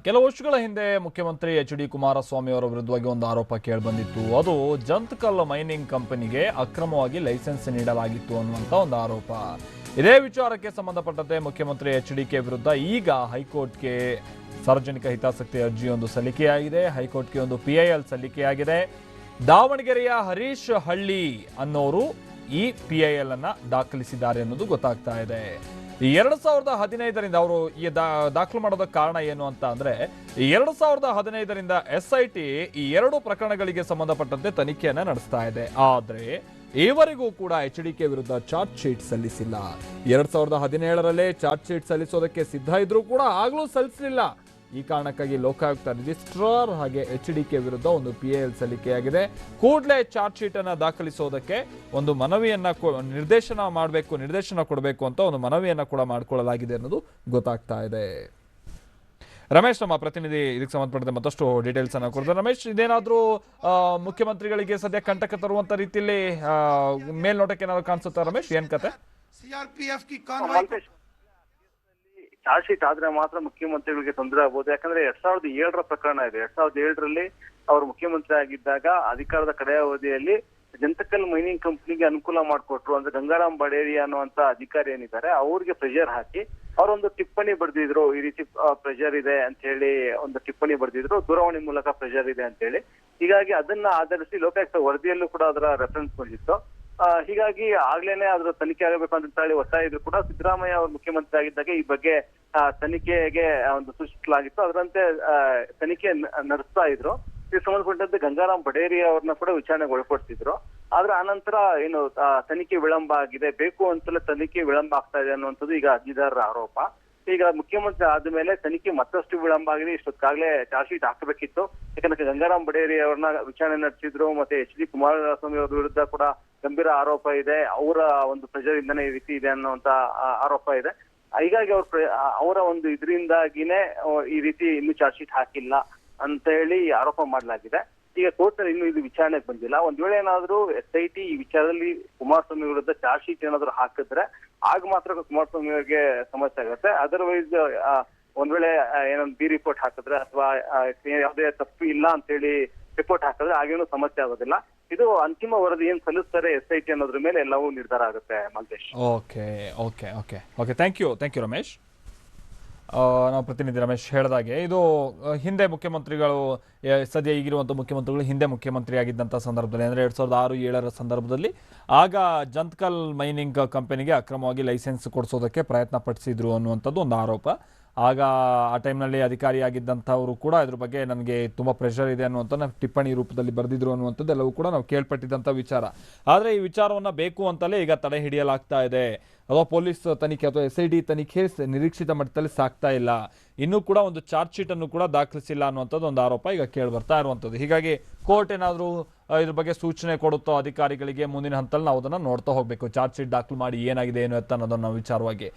ಕೆಲವು ವರ್ಷಗಳ ಹಿಂದೆ ಮುಖ್ಯಮಂತ್ರಿ ಎಚ್.ಡಿ. ಕುಮಾರಸ್ವಾಮಿ ಅವರ ವಿರುದ್ಧವಾಗಿ ಒಂದು ಆರೋಪ ಕೇಳಿಬಂದಿತ್ತು. ಅದು ಜಂತಕಲ್ ಮೈನಿಂಗ್ ಕಂಪನಿಗೆ ಅಕ್ರಮವಾಗಿ ಲೈಸೆನ್ಸ್ ನೀಡಲಾಗಿತ್ತು ಅನ್ನುವಂತ ಒಂದು ಆರೋಪ. ಇದೇ ವಿಚಾರಕ್ಕೆ ಸಂಬಂಧಪಟ್ಟಂತೆ ಮುಖ್ಯಮಂತ್ರಿ ಎಚ್.ಡಿ.ಕೆ ವಿರುದ್ಧ ಈಗ ಹೈಕೋರ್ಟ್ಗೆ ಸಾರ್ವಜನಿಕ ಹಿತಾಸಕ್ತಿ ಅರ್ಜಿಯೊಂದು ಸಲ್ಲಿಕೆಯಾಗಿದೆ. ಹೈಕೋರ್ಟ್ಗೆ ಒಂದು PIL ಸಲ್ಲಿಕೆಯಾಗಿದೆ. ದಾವಣಗೆರೆಯ ಹರೀಶ್ ಹಳ್ಳಿ ಅನ್ನೋರು ಈ PIL ಅನ್ನ ದಾಖಲಿಸಿದ್ದಾರೆ ಅನ್ನೋದು ಗೊತ್ತಾಗ್ತಾ ಇದೆ. 2015ರಿಂದ ಅವರು ಈ ದಾಖಲು ಮಾಡೋದಕ್ಕೆ ಕಾರಣ ಏನು ಅಂತ ಅಂದ್ರೆ 2015ರಿಂದ SIT ಈ ಎರಡು ಪ್ರಕರಣಗಳಿಗೆ ಸಂಬಂಧಪಟ್ಟಂತೆ ತನಿಖೆಯನ್ನ ನಡೆಸ್ತಾ ಇದೆ. ಆದ್ರೆ ಈವರೆಗೂ ಕೂಡ HDK ವಿರುದ್ಧ ಚಾರ್ಜ್ ಶೀಟ್ ಸಲ್ಲಿಸಿಲ್ಲ. 2017ರಲ್ಲೇ ಚಾರ್ಜ್ ಶೀಟ್ ಸಲ್ಲಿಸೋದಕ್ಕೆ ಸಿದ್ಧ ಇದ್ರೂ ಕೂಡ ಆಗ್ಲೂ ಸಲ್ಲಿಸಲಿಲ್ಲ. ಈ ಕಾರಣಕ್ಕಾಗಿ ಲೋಕಾಯುಕ್ತ ರಿಜಿಸ್ಟ್ರಾರ್ ಹಾಗೆ HDK ವಿರುದ್ಧ ಒಂದು PIL ಸಲ್ಲಿಕೆಯಾಗಿದೆ. ಕೂಡಲೇ ಚಾರ್ಜ್ ಶೀಟ್ ಅನ್ನ ದಾಖಲಿಸೋದಕ್ಕೆ ಒಂದು ಮನವಿಯನ್ನ ನಿರ್ದೇಶನ ಕೊಡಬೇಕು ಅಂತ ಒಂದು ಮನವಿಯನ್ನ ಕೂಡ ಮಾಡಿಕೊಳ್ಳಲಾಗಿದೆ ಅನ್ನೋದು ಗೊತ್ತಾಗ್ತಾ ಇದೆ. ರಮೇಶ್ ನಮ್ಮ ಪ್ರತಿನಿಧಿ ಇದಕ್ಕೆ ಸಂಬಂಧಪಟ್ಟಂತೆ ಮತ್ತಷ್ಟು ಡೀಟೇಲ್ಸ್ ಅನ್ನ ಕೊಡ್ತಾರೆ. ರಮೇಶ್, ಇದೇನಾದ್ರೂ ಮುಖ್ಯಮಂತ್ರಿಗಳಿಗೆ ಸದ್ಯ ಕಂಟಕ ತರುವಂತ ರೀತಿಯಲ್ಲಿ ಮೇಲ್ನೋಟಕ್ಕೆ ಏನಾದ್ರು ಕಾಣಿಸುತ್ತಾ ರಮೇಶ್? ಏನ್ ಕತೆ? ಚಾರ್ಜ್ ಶೀಟ್ ಆದ್ರೆ ಮಾತ್ರ ಮುಖ್ಯಮಂತ್ರಿಗಳಿಗೆ ತೊಂದರೆ ಆಗಬಹುದು. ಯಾಕಂದ್ರೆ 2007ರ ಪ್ರಕರಣ ಇದೆ. 2007ರಲ್ಲಿ ಅವರು ಮುಖ್ಯಮಂತ್ರಿ ಆಗಿದ್ದಾಗ ಅಧಿಕಾರದ ಕಡೆಯ ಅವಧಿಯಲ್ಲಿ ಜಂತಕಲ್ ಮೈನಿಂಗ್ ಕಂಪನಿಗೆ ಅನುಕೂಲ ಮಾಡಿಕೊಟ್ರು. ಅಂದ್ರೆ ಗಂಗಾರಾಮ್ ಬಡೇರಿಯಾ ಅನ್ನುವಂತ ಅಧಿಕಾರಿ ಏನಿದ್ದಾರೆ ಅವ್ರಿಗೆ ಪ್ರೆಷರ್ ಹಾಕಿ ಅವರೊಂದು ಟಿಪ್ಪಣಿ ಬರೆದಿದ್ರು. ಈ ರೀತಿ ಪ್ರೆಷರ್ ಇದೆ ಅಂತ ಹೇಳಿ ಒಂದು ಟಿಪ್ಪಣಿ ಬರೆದಿದ್ರು, ದೂರವಾಣಿ ಮೂಲಕ ಪ್ರೆಷರ್ ಇದೆ ಅಂತ ಹೇಳಿ. ಹೀಗಾಗಿ ಅದನ್ನ ಆಧರಿಸಿ ಲೋಕಾಯುಕ್ತ ವರದಿಯಲ್ಲೂ ಕೂಡ ಅದರ ರೆಫರೆನ್ಸ್ ಬಂದಿತ್ತು. ಹೀಗಾಗಿ ಆಗ್ಲೇನೆ ಅದ್ರ ತನಿಖೆ ಆಗಬೇಕು ಅಂತ ಹೇಳಿ ಒತ್ತಾಯ ಇದ್ರು ಕೂಡ ಸಿದ್ದರಾಮಯ್ಯ ಅವರು ಮುಖ್ಯಮಂತ್ರಿ ಆಗಿದ್ದಾಗ ಈ ಬಗ್ಗೆ ತನಿಖೆಗೆ ಒಂದು ಸೂಚಿಸಲಾಗಿತ್ತು. ಅದರಂತೆ ತನಿಖೆ ನಡೆಸ್ತಾ ಇದ್ರು. ಇದಕ್ಕೆ ಸಂಬಂಧಪಟ್ಟಂತೆ ಗಂಗಾರಾಮ್ ಬಡೇರಿಯಾ ಅವ್ರನ್ನ ಕೂಡ ವಿಚಾರಣೆಗೆ ಒಳಪಡಿಸಿದ್ರು. ಆದ್ರೆ ಆನಂತರ ಏನು ತನಿಖೆ ವಿಳಂಬ ಆಗಿದೆ, ಬೇಕು ಅಂತಲೇ ತನಿಖೆ ವಿಳಂಬ ಆಗ್ತಾ ಇದೆ ಅನ್ನುವಂಥದ್ದು ಈಗ ಅರ್ಜಿದಾರರ ಆರೋಪ. ಈಗ ಮುಖ್ಯಮಂತ್ರಿ ಆದ್ಮೇಲೆ ತನಿಖೆ ಮತ್ತಷ್ಟು ವಿಳಂಬ ಆಗಿದೆ. ಇಷ್ಟೊತ್ತಾಗ್ಲೇ ಚಾರ್ಜ್ ಶೀಟ್ ಹಾಕಬೇಕಿತ್ತು. ಯಾಕಂದ್ರೆ ಗಂಗಾರಾಮ್ ಬಡೇರಿಯಾ ಅವ್ರನ್ನ ವಿಚಾರಣೆ ನಡೆಸಿದ್ರು. ಮತ್ತೆ ಎಚ್.ಡಿ. ಕುಮಾರಸ್ವಾಮಿ ಅವ್ರ ವಿರುದ್ಧ ಕೂಡ ಗಂಭೀರ ಆರೋಪ ಇದೆ. ಅವರ ಒಂದು ಪ್ರೆಷರ್ ಇಂದನೇ ಈ ರೀತಿ ಇದೆ ಅನ್ನುವಂತ ಆರೋಪ ಇದೆ. ಹೀಗಾಗಿ ಅವರ ಒಂದು ಇದರಿಂದಾಗಿನೇ ಈ ರೀತಿ ಇನ್ನು ಚಾರ್ಜ್ ಶೀಟ್ ಹಾಕಿಲ್ಲ ಅಂತ ಹೇಳಿ ಆರೋಪ ಮಾಡಲಾಗಿದೆ. ಈಗ ಕೋರ್ಟ್ ನಲ್ಲಿ ಇನ್ನು ಇದು ವಿಚಾರಣೆಗೆ ಬಂದಿಲ್ಲ. ಒಂದ್ ವೇಳೆ ಏನಾದ್ರು SIT ಈ ವಿಚಾರದಲ್ಲಿ ಕುಮಾರಸ್ವಾಮಿ ವಿರುದ್ಧ ಚಾರ್ಜ್ ಶೀಟ್ ಏನಾದ್ರು ಹಾಕಿದ್ರೆ ಆಗ ಮಾತ್ರ ಕುಮಾರಸ್ವಾಮಿ ಅವರಿಗೆ ಸಮಸ್ಯೆ ಆಗುತ್ತೆ. ಅದರ್ವೈಸ್ ಒಂದ್ ವೇಳೆ ಏನೊಂದು B ರಿಪೋರ್ಟ್ ಹಾಕಿದ್ರೆ ಅಥವಾ ಯಾವುದೇ ತಪ್ಪು ಇಲ್ಲ ಅಂತ ಹೇಳಿ ರಿಪೋರ್ಟ್ ಹಾಕಿದ್ರೆ ಆಗೇನು ಸಮಸ್ಯೆ ಆಗೋದಿಲ್ಲ. ಇದು ಅಂತಿಮ ವರದಿ ಏನ್ ಸಲ್ಲಿಸ್ತಾರೆ SIT ಅನ್ನೋದ್ರ ಮೇಲೆ ಎಲ್ಲವೂ ನಿರ್ಧಾರ ಆಗುತ್ತೆ. Maltesh, okay thank you Ramesh. ನಾವು ಪ್ರತಿನಿಧಿ ರಮೇಶ್ ಹೇಳಿದಾಗೆ ಇದು ಹಿಂದೆ ಮುಖ್ಯಮಂತ್ರಿಗಳು ಸದ್ಯ ಈಗಿರುವಂಥ ಮುಖ್ಯಮಂತ್ರಿಗಳು ಹಿಂದೆ ಮುಖ್ಯಮಂತ್ರಿ ಆಗಿದ್ದಂಥ ಸಂದರ್ಭದಲ್ಲಿ ಅಂದರೆ 2006-2007ರ ಸಂದರ್ಭದಲ್ಲಿ ಆಗ ಜಂತಕಲ್ ಮೈನಿಂಗ್ ಕಂಪನಿಗೆ ಅಕ್ರಮವಾಗಿ ಲೈಸೆನ್ಸ್ ಕೊಡಿಸೋದಕ್ಕೆ ಪ್ರಯತ್ನ ಪಡಿಸಿದ್ರು ಅನ್ನುವಂಥದ್ದು ಒಂದು ಆರೋಪ. ಆಗ ಆ ಟೈಮ್ನಲ್ಲಿ ಅಧಿಕಾರಿಯಾಗಿದ್ದಂಥವರು ಕೂಡ ಇದ್ರ ಬಗ್ಗೆ ನನಗೆ ತುಂಬ ಪ್ರೆಷರ್ ಇದೆ ಅನ್ನುವಂಥ ಟಿಪ್ಪಣಿ ರೂಪದಲ್ಲಿ ಬರೆದಿದ್ರು ಅನ್ನುವಂಥದ್ದು ಎಲ್ಲವೂ ಕೂಡ ನಾವು ಕೇಳ್ಪಟ್ಟಿದ್ದಂಥ ವಿಚಾರ. ಆದರೆ ಈ ವಿಚಾರವನ್ನು ಬೇಕು ಅಂತಲೇ ಈಗ ತಡೆ ಹಿಡಿಯಲಾಗ್ತಾ ಇದೆ. ಅಥವಾ ಪೊಲೀಸ್ ತನಿಖೆ ಅಥವಾ SIT ತನಿಖೆ ನಿರೀಕ್ಷಿತ ಮಟ್ಟದಲ್ಲಿ ಸಾಗ್ತಾ ಇಲ್ಲ. ಇನ್ನೂ ಕೂಡ ಒಂದು ಚಾರ್ಜ್ ಶೀಟ್ ಅನ್ನು ಕೂಡ ದಾಖಲಿಸಿಲ್ಲ ಅನ್ನುವಂಥದ್ದು ಒಂದು ಆರೋಪ ಈಗ ಕೇಳಿ ಬರ್ತಾ ಇರುವಂಥದ್ದು. ಹೀಗಾಗಿ ಕೋರ್ಟ್ ಏನಾದರೂ ಇದ್ರ ಬಗ್ಗೆ ಸೂಚನೆ ಕೊಡುತ್ತೋ ಅಧಿಕಾರಿಗಳಿಗೆ ಮುಂದಿನ ಹಂತದಲ್ಲಿ ನಾವು ಅದನ್ನು ನೋಡ್ತಾ ಹೋಗಬೇಕು. ಚಾರ್ಜ್ ಶೀಟ್ ದಾಖಲು ಮಾಡಿ ಏನಾಗಿದೆ ಏನು ಅನ್ನೋದನ್ನ ವಿಚಾರವಾಗಿ